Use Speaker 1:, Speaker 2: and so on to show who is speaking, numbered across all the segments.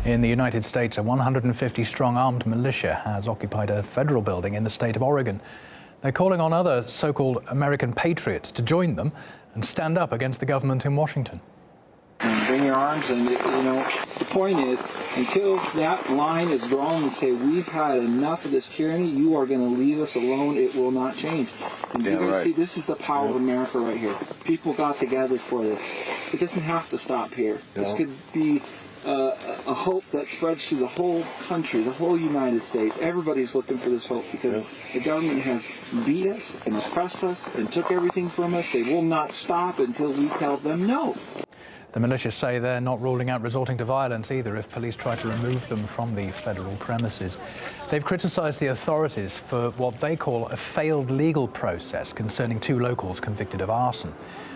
Speaker 1: In the United States, a 150-strong armed militia has occupied a federal building in the state of Oregon. They're calling on other so-called American patriots to join them and stand up against the government in Washington.
Speaker 2: Bring your arms, and the point is, until that line is drawn and say, we've had enough of this tyranny, you are going to leave us alone, it will not change. And you guys see, this is the power of America right here. People got together for this. It doesn't have to stop here. This could be a hope that spreads to the whole country, the whole United States. Everybody's looking for this hope because the government has beat us and oppressed us and took everything from us. They will not stop until we tell them no.
Speaker 1: The militia say they're not ruling out resorting to violence either if police try to remove them from the federal premises. They've criticised the authorities for what they call a failed legal process concerning two locals convicted of arson.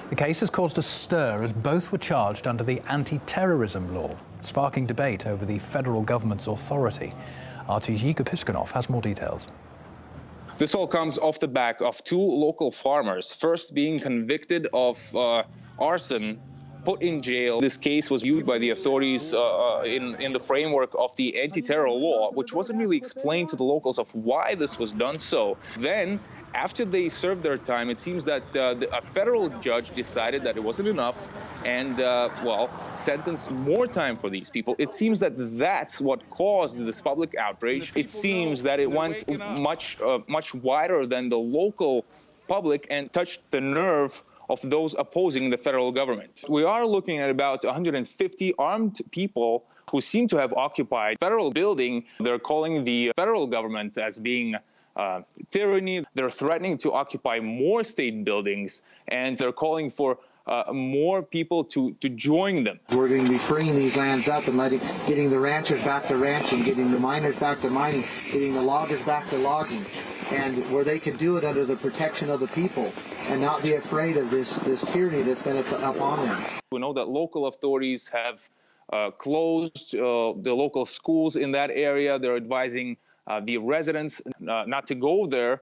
Speaker 1: The case has caused a stir as both were charged under the anti-terrorism law, sparking debate over the federal government's authority. RT's Yigo Piskunov has more details.
Speaker 3: This all comes off the back of two local farmers, first being convicted of arson, put in jail. This case was viewed by the authorities in the framework of the anti-terror law, which wasn't really explained to the locals of why this was done so. Then, after they served their time, it seems that a federal judge decided that it wasn't enough and, well, sentenced more time for these people. It seems that that's what caused this public outrage. It seems that it went much wider than the local public and touched the nerve of those opposing the federal government. We are looking at about 150 armed people who seem to have occupied federal building. They're calling the federal government as being tyranny. They're threatening to occupy more state buildings, and they're calling for more people to join them.
Speaker 2: We're going to be freeing these lands up and getting the ranchers back to ranching, getting the miners back to mining, getting the loggers back to logging, and where they can do it under the protection of the people and not be afraid of this tyranny that's been upon them.
Speaker 3: We know that local authorities have closed the local schools in that area. They're advising the residents not to go there.